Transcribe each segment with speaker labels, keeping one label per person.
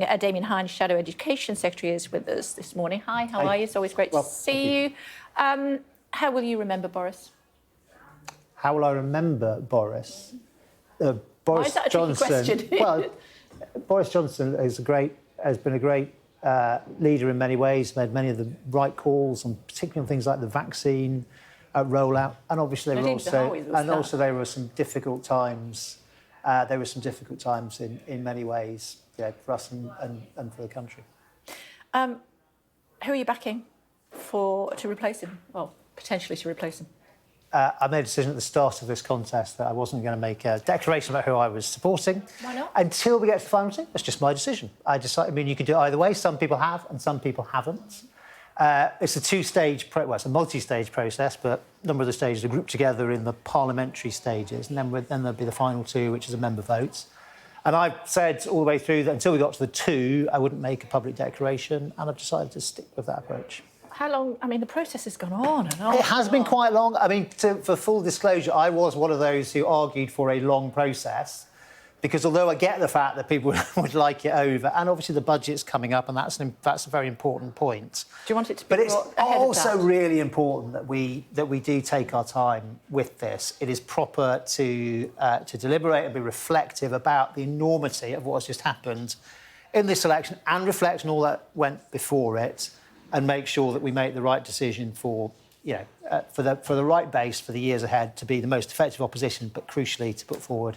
Speaker 1: Damian Hinds, Shadow Education Secretary, is with us this morning. Hi, how are you? It's always great to see you. How will you remember Boris?
Speaker 2: How will I remember Boris?
Speaker 1: Why is that a tricky question?
Speaker 2: Well, Boris Johnson has been a great leader in many ways, made many of the right calls, particularly on things like the vaccine rollout, and obviously there were some difficult times. There were some difficult times in many ways, for us and for the country.
Speaker 1: Who are you backing to replace him? Well, potentially to replace him.
Speaker 2: I made a decision at the start of this contest that I wasn't going to make a declaration about who I was supporting.
Speaker 1: Why not?
Speaker 2: Until we get to the final thing. That's just my decision. You can do it either way. Some people have and some people haven't. It's a it's a multi-stage process, but a number of the stages are grouped together in the parliamentary stages, and then there'll be the final two, which is a member vote. And I've said all the way through that until we got to the two, I wouldn't make a public declaration, and I've decided to stick with that approach.
Speaker 1: How long? I mean, the process has gone on and on.
Speaker 2: It has been quite long. I mean, for full disclosure, I was one of those who argued for a long process, because although I get the fact that people would like it over, and obviously the budget's coming up, and that's a very important point.
Speaker 1: Do you want it to be?
Speaker 2: But it's also really important that we do take our time with this. It is proper to deliberate and be reflective about the enormity of what has just happened in this election, and reflect on all that went before it, and make sure that we make the right decision for the right base for the years ahead, to be the most effective opposition, but crucially to put forward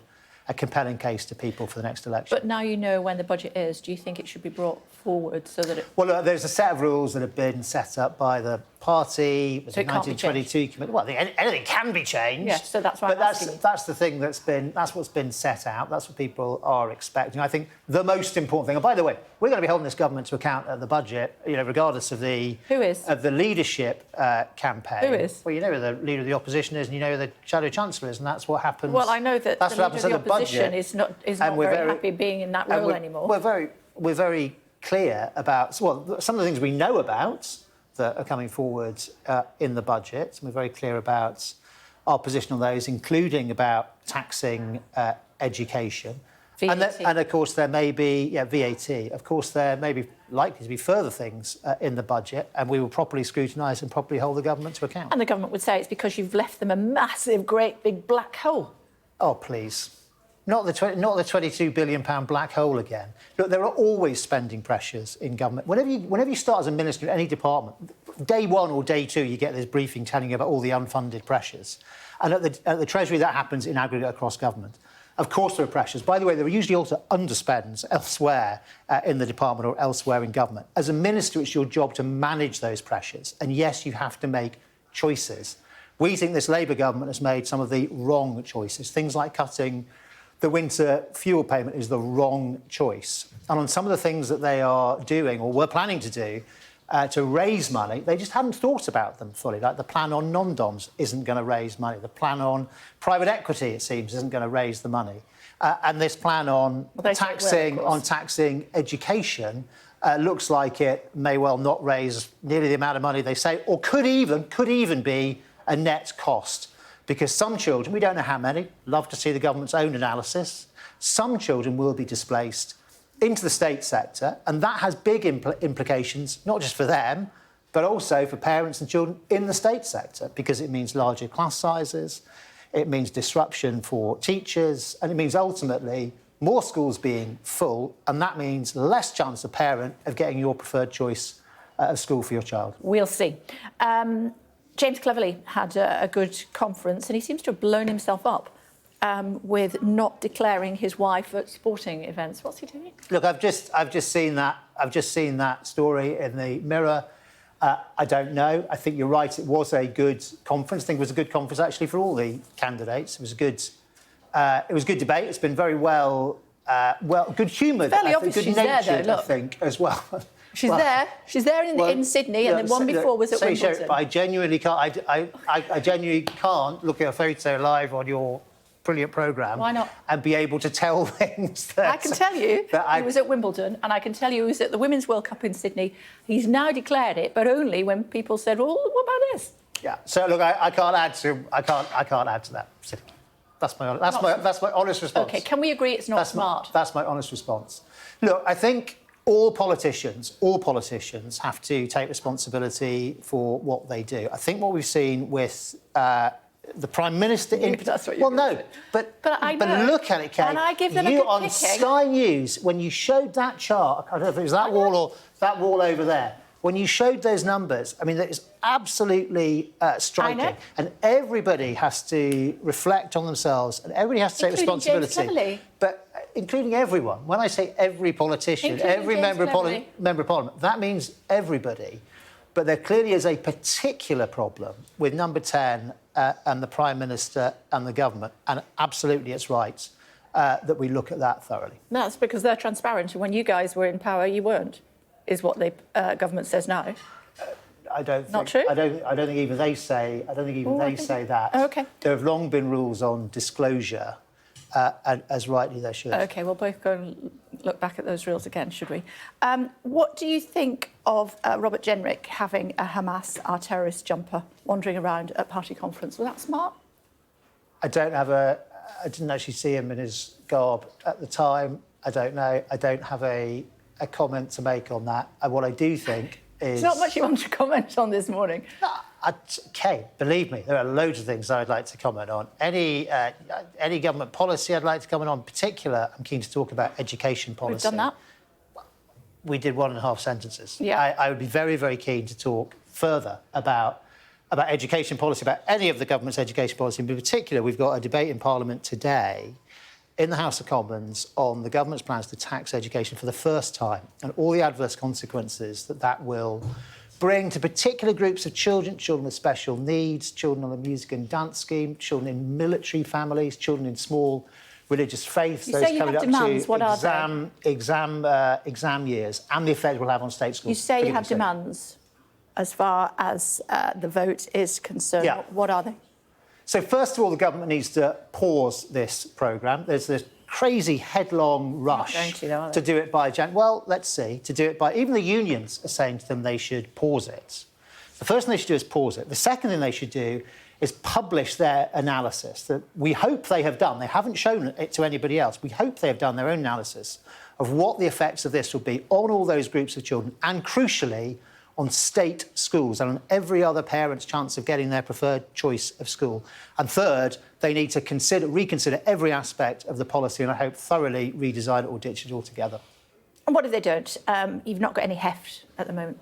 Speaker 2: a compelling case to people for the next election.
Speaker 1: But now you know when the budget is, do you think it should be brought forward so that it...
Speaker 2: Well, look, there's a set of rules that have been set up by the party, the 1922 committee. Well, anything can be changed.
Speaker 1: Yes, so that's why I'm asking you.
Speaker 2: That's the thing that's what's been set out. That's what people are expecting. I think the most important thing, and by the way, we're going to be holding this government to account at the budget, regardless of the...
Speaker 1: Who is?
Speaker 2: Of the leadership campaign.
Speaker 1: Who is?
Speaker 2: Well, you know who the leader of the opposition is, and you know who the Shadow Chancellor is, and that's what happens.
Speaker 1: Well, I know that
Speaker 2: that's
Speaker 1: the leader of the opposition is not very happy being in that role anymore.
Speaker 2: We're very clear about some of the things we know about that are coming forward in the budget. And we're very clear about our position on those, including about taxing education.
Speaker 1: VAT.
Speaker 2: And of course, there may be VAT. Of course, there may be likely to be further things in the budget, and we will properly scrutinise and properly hold the government to account.
Speaker 1: And the government would say it's because you've left them a massive, great big black hole.
Speaker 2: Oh, please. Not the £22 billion black hole again. Look, there are always spending pressures in government. Whenever you start as a minister in any department, day one or day two, you get this briefing telling you about all the unfunded pressures. And at the Treasury, that happens in aggregate across government. Of course there are pressures. By the way, there are usually also underspends elsewhere in the department or elsewhere in government. As a minister, it's your job to manage those pressures. And yes, you have to make choices. We think this Labour government has made some of the wrong choices. Things like cutting the winter fuel payment is the wrong choice. And on some of the things that they are doing or were planning to do to raise money, they just hadn't thought about them fully. Like the plan on non-doms isn't going to raise money. The plan on private equity, it seems, isn't going to raise the money. And this plan on taxing education looks like it may well not raise nearly the amount of money they say, or could even be a net cost. Because some children, we don't know how many, love to see the government's own analysis, some children will be displaced into the state sector, and that has big implications, not just for them, but also for parents and children in the state sector, because it means larger class sizes, it means disruption for teachers, and it means ultimately more schools being full, and that means less chance a parent of getting your preferred choice of school for your child.
Speaker 1: We'll see. James Cleverly had a good conference, and he seems to have blown himself up with not declaring his wife at sporting events. What's he doing?
Speaker 2: Look, I've just seen that story in the Mirror. I don't know. I think you're right. It was a good conference. I think it was a good conference actually for all the candidates. It was a good debate. It's been very well good humoured.
Speaker 1: Fairly obvious she's there, though. Look.
Speaker 2: I think as well.
Speaker 1: She's there. She's there in Sydney, and then one before was at Wimbledon.
Speaker 2: I genuinely can't. I genuinely can't look at a photo live on your brilliant programme.
Speaker 1: Why not?
Speaker 2: And be able to tell things that...
Speaker 1: I can tell you he was at Wimbledon, and I can tell you he was at the Women's World Cup in Sydney. He's now declared it, but only when people said, "Well, what about this?"
Speaker 2: Yeah. So look, I can't add to that. That's my honest response.
Speaker 1: OK, can we agree it's not smart?
Speaker 2: That's my honest response. Look, I think all politicians have to take responsibility for what they do. I think what we've seen with the Prime Minister...
Speaker 1: That's what you're
Speaker 2: but
Speaker 1: I know.
Speaker 2: But look at it, Kay.
Speaker 1: And I give them a
Speaker 2: you
Speaker 1: good
Speaker 2: on
Speaker 1: kicking.
Speaker 2: Sky News, when you showed that chart, I don't know if it was that wall or that wall over there, when you showed those numbers, I mean, that is absolutely striking.
Speaker 1: I know.
Speaker 2: And everybody has to reflect on themselves and everybody has to take responsibility.
Speaker 1: James Cleverly.
Speaker 2: But including everyone. When I say every politician, every member of Parliament, that means everybody. But there clearly is a particular problem with number 10 and the Prime Minister and the government. And absolutely it's right that we look at that thoroughly.
Speaker 1: That's because they're transparent. And when you guys were in power, you weren't, is what the government says now.
Speaker 2: I don't think,
Speaker 1: Not true?
Speaker 2: I don't think even they say. I don't think even they say that.
Speaker 1: Oh, OK.
Speaker 2: There have long been rules on disclosure, as rightly they should.
Speaker 1: OK, we'll both go and look back at those rules again, should we? What do you think of Robert Jenrick having a Hamas, our terrorist jumper, wandering around at party conference? Was that smart?
Speaker 2: I didn't actually see him in his garb at the time. I don't know. I don't have a comment to make on that. And what I do think is...
Speaker 1: There's not much you want to comment on this morning.
Speaker 2: Kay, believe me, there are loads of things I'd like to comment on. Any government policy I'd like to comment on. In particular, I'm keen to talk about education policy.
Speaker 1: We've done that.
Speaker 2: We did 1.5 sentences.
Speaker 1: Yeah.
Speaker 2: I would be very, very keen to talk further about education policy, about any of the government's education policy. In particular, we've got a debate in Parliament today in the House of Commons on the government's plans to tax education for the first time and all the adverse consequences that will bring to particular groups of children, children with special needs, children on the music and dance scheme, children in military families, children in small religious faiths,
Speaker 1: you say you have demands. What are they?
Speaker 2: Exam years, and the effect it will have on state schools.
Speaker 1: You say you have demands as far as the vote is concerned.
Speaker 2: Yeah.
Speaker 1: What are they?
Speaker 2: So first of all, the government needs to pause this programme. There's this crazy headlong rush to do it by Jan. Well, let's see, to do it by... Even the unions are saying to them they should pause it. The first thing they should do is pause it. The second thing they should do is publish their analysis that we hope they have done. They haven't shown it to anybody else. We hope they have done their own analysis of what the effects of this will be on all those groups of children and, crucially, on state schools and on every other parent's chance of getting their preferred choice of school. And third, they need to reconsider every aspect of the policy and, I hope, thoroughly redesign it or ditch it altogether.
Speaker 1: And what if they don't? You've not got any heft at the moment.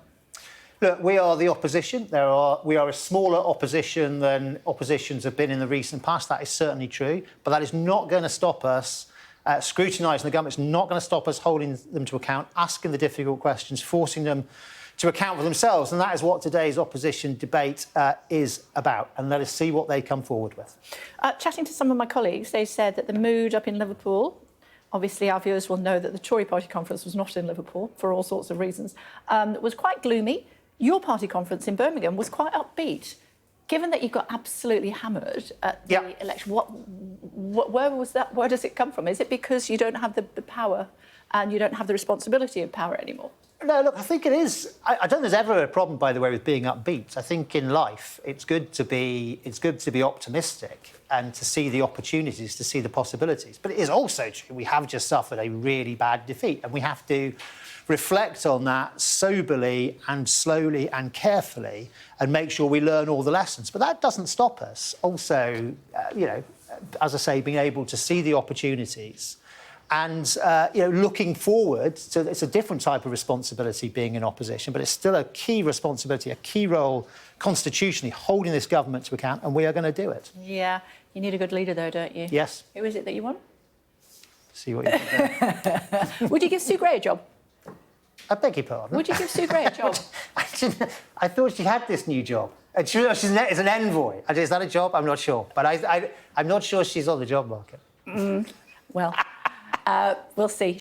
Speaker 2: Look, we are the opposition. We are a smaller opposition than oppositions have been in the recent past. That is certainly true. But that is not going to stop us scrutinising the government. It's not going to stop us holding them to account, asking the difficult questions, forcing them to account for themselves. And that is what today's opposition debate is about. And let us see what they come forward with.
Speaker 1: Chatting to some of my colleagues, they said that the mood up in Liverpool, obviously our viewers will know that the Tory party conference was not in Liverpool for all sorts of reasons, was quite gloomy. Your party conference in Birmingham was quite upbeat. Given that you got absolutely hammered at the election, where was that? Where does it come from? Is it because you don't have the power and you don't have the responsibility of power anymore?
Speaker 2: No, look, I think it is. I don't think there's ever a problem, by the way, with being upbeat. I think in life it's good to be optimistic and to see the opportunities, to see the possibilities. But it is also true we have just suffered a really bad defeat, and we have to reflect on that soberly and slowly and carefully and make sure we learn all the lessons. But that doesn't stop us also, as I say, being able to see the opportunities. And, looking forward, so it's a different type of responsibility being in opposition, but it's still a key responsibility, a key role constitutionally, holding this government to account, and we are going to do it.
Speaker 1: Yeah, you need a good leader, though, don't you?
Speaker 2: Yes.
Speaker 1: Who is it that you want?
Speaker 2: See what you think there.
Speaker 1: Would you give Sue Gray a job?
Speaker 2: I beg your pardon?
Speaker 1: Would you give Sue Gray a job?
Speaker 2: I thought she had this new job. She's an envoy. Is that a job? I'm not sure. But I'm not sure she's on the job market.
Speaker 1: Well... we'll see.